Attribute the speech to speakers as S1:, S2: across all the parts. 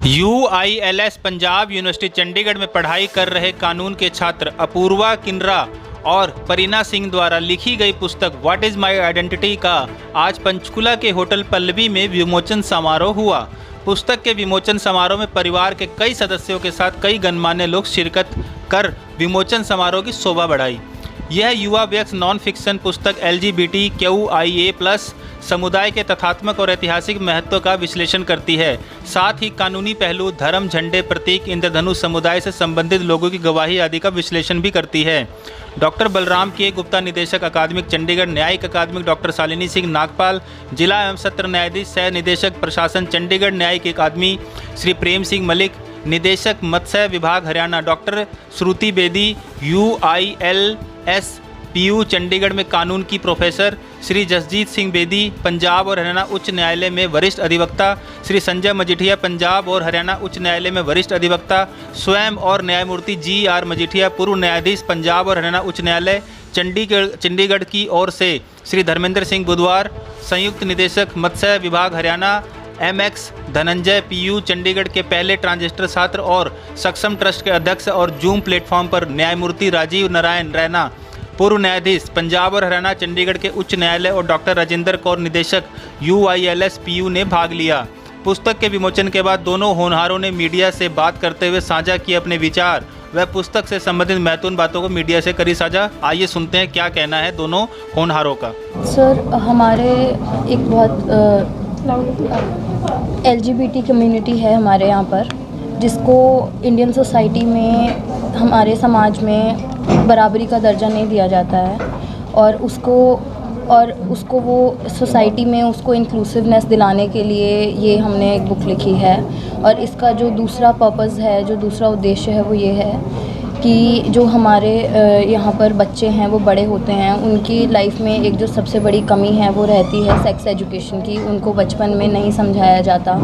S1: UILS Punjab university Chandigarh में पढ़ाई कर रहे कानून के छात्र अपूर्वा किन्रा और परीना सिंह द्वारा लिखी गई पुस्तक व्हाट इज़ माई आइडेंटिटी का आज पंचकुला के होटल पल्लवी में विमोचन समारोह हुआ। पुस्तक के विमोचन समारोह में परिवार के कई सदस्यों के साथ कई गणमान्य लोग शिरकत कर विमोचन समारोह की शोभा बढ़ाई। यह युवा व्यक्ति नॉन फिक्शन पुस्तक LGBTQIA+ समुदाय के तथ्यात्मक और ऐतिहासिक महत्व का विश्लेषण करती है। साथ ही कानूनी पहलू, धर्म, झंडे, प्रतीक, इंद्रधनुष, समुदाय से संबंधित लोगों की गवाही आदि का विश्लेषण भी करती है। डॉक्टर बलराम के गुप्ता, निदेशक अकादमिक चंडीगढ़, न्यायिक अकादमिक डॉक्टर शालिनी सिंह नागपाल, जिला एवं सत्र न्यायाधीश सह निदेशक प्रशासन चंडीगढ़ न्यायिक अकादमी श्री प्रेम सिंह मलिक, निदेशक मत्स्य विभाग हरियाणा डॉक्टर श्रुति बेदी, UILS PU चंडीगढ़ में कानून की प्रोफेसर श्री जसजीत सिंह बेदी, पंजाब और हरियाणा उच्च न्यायालय में वरिष्ठ अधिवक्ता श्री संजय मजीठिया, पंजाब और हरियाणा उच्च न्यायालय में वरिष्ठ अधिवक्ता स्वयं और न्यायमूर्ति GR मजीठिया, पूर्व न्यायाधीश पंजाब और हरियाणा उच्च न्यायालय चंडीगढ़ की ओर से श्री धर्मेंद्र सिंह बुधवार, संयुक्त निदेशक मत्स्य विभाग हरियाणा MX धनंजय PU चंडीगढ़ के पहले ट्रांजिस्टर छात्र और सक्षम ट्रस्ट के अध्यक्ष और जूम प्लेटफॉर्म पर न्यायमूर्ति राजीव नारायण रैना, पूर्व न्यायाधीश पंजाब और हरियाणा चंडीगढ़ के उच्च न्यायालय और डॉक्टर राजेंद्र कौर, निदेशक UILS PU ने भाग लिया। पुस्तक के विमोचन के बाद दोनों होनहारों ने मीडिया से बात करते हुए साझा किए अपने विचार व पुस्तक से संबंधित महत्वपूर्ण बातों को मीडिया से करी साझा। आइए सुनते हैं क्या कहना है दोनों होनहारों का।
S2: सर, हमारे एक बहुत LGBT कम्युनिटी है हमारे यहाँ पर, जिसको इंडियन सोसाइटी में, हमारे समाज में बराबरी का दर्जा नहीं दिया जाता है और उसको वो सोसाइटी में उसको इंक्लूसिवनेस दिलाने के लिए ये हमने एक बुक लिखी है। और इसका जो दूसरा पर्पज़ है, जो दूसरा उद्देश्य है, वो ये है कि जो हमारे यहाँ पर बच्चे हैं वो बड़े होते हैं, उनकी लाइफ में एक जो सबसे बड़ी कमी है वो रहती है सेक्स एजुकेशन की। उनको बचपन में नहीं समझाया जाता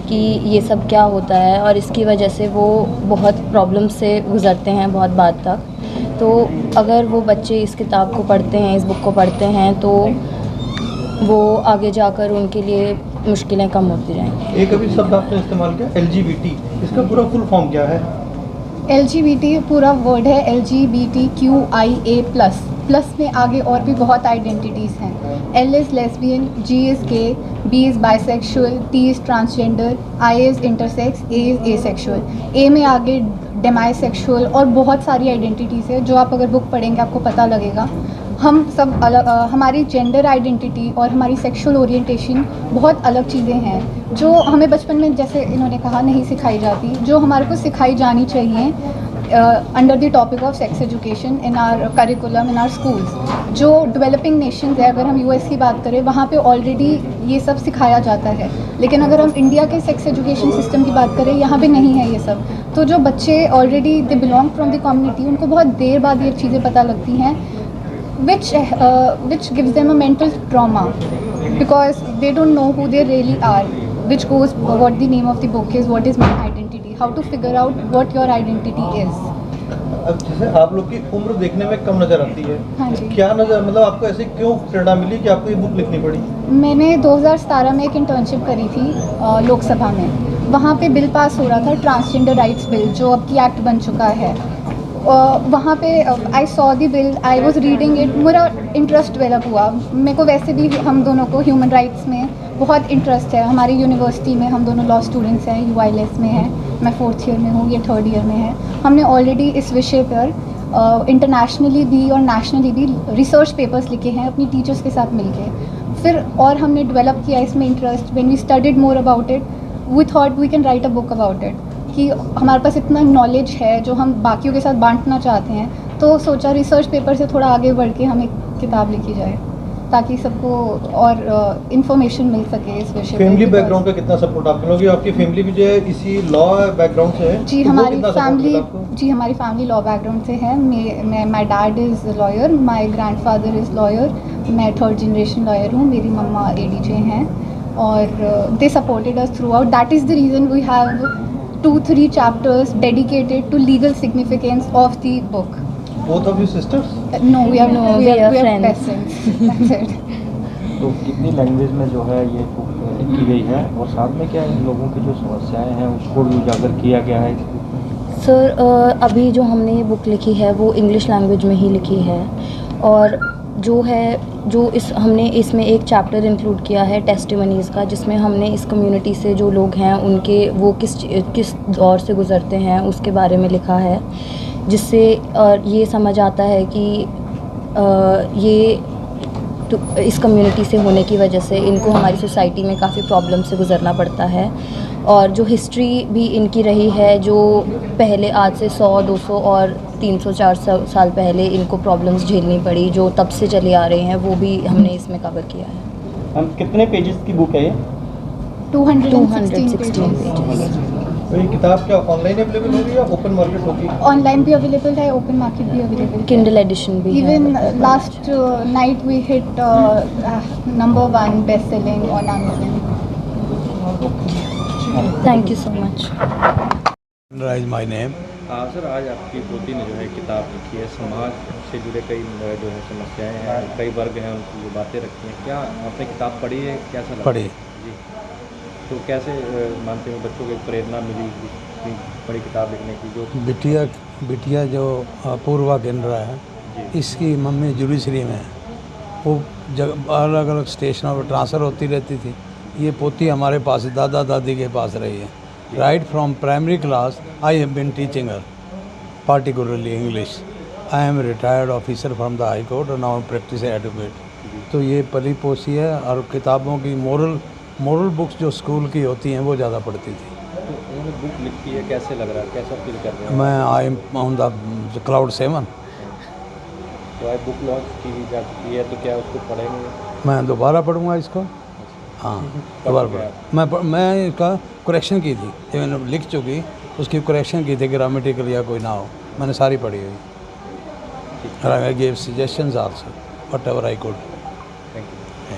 S2: कि ये सब क्या होता है और इसकी वजह से वो बहुत प्रॉब्लम से गुज़रते हैं बहुत बाद तक। तो अगर वो बच्चे इस किताब को पढ़ते हैं, इस बुक को पढ़ते हैं, तो वो आगे जाकर उनके लिए मुश्किलें कम होती रहेंगी।
S3: एक अभी शब्द आपने इस्तेमाल किया LGBT, इसका पूरा फुल फॉर्म क्या है?
S4: LGBT पूरा वर्ड है LGBTQIA+। प्लस में आगे और भी बहुत आइडेंटिटीज़ हैं। L is lesbian, G is gay, B is bisexual, T is transgender, I is intersex, A is asexual. A में आगे डेमाइसेक्सुअल और बहुत सारी आइडेंटिटीज़ है जो आप अगर बुक पढ़ेंगे आपको पता लगेगा। हम सब अलग, हमारी जेंडर आइडेंटिटी और हमारी सेक्सुअल ओरिएंटेशन बहुत अलग चीज़ें हैं जो हमें बचपन में, जैसे इन्होंने कहा, नहीं सिखाई जाती, जो हमारे को सिखाई जानी चाहिए under the topic of sex education in are curriculum in are schools. जो डेवलपिंग नेशंस है, अगर हम US की बात करें, वहाँ पे ऑलरेडी ये सब सिखाया जाता है, लेकिन अगर हम इंडिया के सेक्स एजुकेशन सिस्टम की बात करें, यहाँ पे नहीं है ये सब। तो जो बच्चे already they belong from the community, उनको बहुत देर बाद ये चीज़ें पता लगती हैं, which gives them a mental trauma because they don't know who they really are, which goes what the name of the book is, what is my identity, how to figure out what your identity is.
S3: अब जैसे आप लोग की उम्र देखने में कम नज़र आती है,
S4: हाँ जी।
S3: क्या नज़र, मतलब आपको ऐसे क्यों प्रेरणा मिली कि आपको ये बुक लिखनी पड़ी?
S4: मैंने 2017 में एक इंटर्नशिप करी थी लोकसभा में। वहाँ पे बिल पास हो रहा था, ट्रांसजेंडर राइट्स बिल, जो अब की एक्ट बन चुका है। वहाँ पे I saw the bill, I was reading it, मेरा इंटरेस्ट डेवलप हुआ। मेरे को वैसे भी, हम दोनों को ह्यूमन राइट्स में बहुत इंटरेस्ट है। हमारी यूनिवर्सिटी में हम दोनों लॉ स्टूडेंट्स हैं, UILS में हैं, मैं 4th ईयर में हूँ, ये 3rd ईयर में है। हमने ऑलरेडी इस विषय पर इंटरनेशनली भी और नेशनली भी रिसर्च पेपर्स लिखे हैं अपनी टीचर्स के साथ मिलके। फिर और हमने डेवलप किया इसमें interest. When we studied more about it, we thought we can write a book about it, कि हमारे पास इतना नॉलेज है जो हम बाकियों के साथ बांटना चाहते हैं। तो सोचा रिसर्च पेपर से थोड़ा आगे बढ़ के हम एक किताब लिखी जाए ताकि सबको और इन्फॉर्मेशन मिल सके इस विषय पे।
S3: फैमिली बैकग्राउंड का कितना सपोर्ट आपके लोग? आपकी फैमिली भी जो है इसी लॉ बैकग्राउंड से है?
S4: जी,
S3: तो
S4: हमारी फैमिली लॉ बैकग्राउंड से है। My dad is lawyer, my grandfather is lawyer, मैं 3rd जनरेशन लॉयर हूँ, मेरी मम्मा ADJ हैं और they supported us throughout. That is the reason we have 2-3 chapters dedicated to legal significance of the book.
S3: Both of you sisters?
S4: No, we are
S2: friends.
S4: best friends. That's it.
S5: तो कितनी language में जो है ये book की गई है और साथ में क्या इन लोगों की जो समस्याएं हैं उसको भी उजागर किया गया है?
S2: सर अभी जो हमने ये बुक लिखी है वो इंग्लिश लैंग्वेज में ही लिखी है, और हमने इसमें एक चैप्टर इंक्लूड किया है टेस्टिमनीज़ का, जिसमें हमने इस कम्युनिटी से जो लोग हैं उनके वो किस दौर से गुज़रते हैं उसके बारे में लिखा है, जिससे ये समझ आता है कि इस कम्युनिटी से होने की वजह से इनको हमारी सोसाइटी में काफ़ी प्रॉब्लम से गुज़रना पड़ता है, और जो हिस्ट्री भी इनकी रही है जो पहले आज से 100, 200 और 300, 400 साल पहले इनको प्रॉब्लम्स झेलनी पड़ी जो तब से चले आ रहे हैं, वो भी हमने इसमें कवर किया है।
S5: हम कितने पेजेस की बुक है ये?
S4: 216
S2: 216
S4: पेजेस।
S2: पेजेस।
S3: तो ये किताब क्या ऑनलाइन अवेलेबल होगी या ओपन मार्केट होगी?
S4: ऑनलाइन भी अवेलेबल है, ओपन मार्केट भी अवेलेबल है।
S2: किंडल एडिशन भी है।
S4: Even last night we hit number 1 best selling on Amazon।
S2: Thank you so much.
S6: Is my name.
S5: हाँ सर, आज आपकी पोती ने जो है किताब लिखी है, समाज से जुड़े कई जो है समस्याएं हैं, कई वर्ग हैं, उनकी जो बातें रखी हैं। क्या आपने किताब पढ़ी है? कैसा लगा?
S6: पढ़ी।
S5: जी, तो कैसे मानते हैं बच्चों को एक प्रेरणा मिली इतनी बड़ी किताब लिखने की? जो
S6: बिटिया जो अपूर्वा किनरा है,
S5: जी,
S6: इसकी मम्मी जुडिशरी में है, वो अलग अलग स्टेशनों पर ट्रांसफ़र होती रहती थी। ये पोती हमारे पास दादा दादी के पास रही है। Right from primary class I have been teaching her, particularly English. I am a retired officer from the High Court and now practice advocate. तो ये पली पोसी है, और किताबों की मोरल बुक्स जो स्कूल की होती हैं वो ज़्यादा पढ़ती थी।
S5: तो उन्होंने बुक लिखी है, कैसे लग रहा है, कैसा फील कर रहे हैं?
S6: मैं I am on the cloud 7।
S5: तो आज बुक लॉन्च की जा चुकी है, तो क्या उसको पढ़ेंगे?
S6: मैं दोबारा पढ़ूँगा इसको। हाँ, दोबारा मैं इसका करेक्शन की थी, जो मैंने लिख चुकी उसकी करेक्शन की थी, ग्रामेटिकल या कोई ना हो, मैंने सारी पढ़ी हुई। I gave suggestions also whatever I could.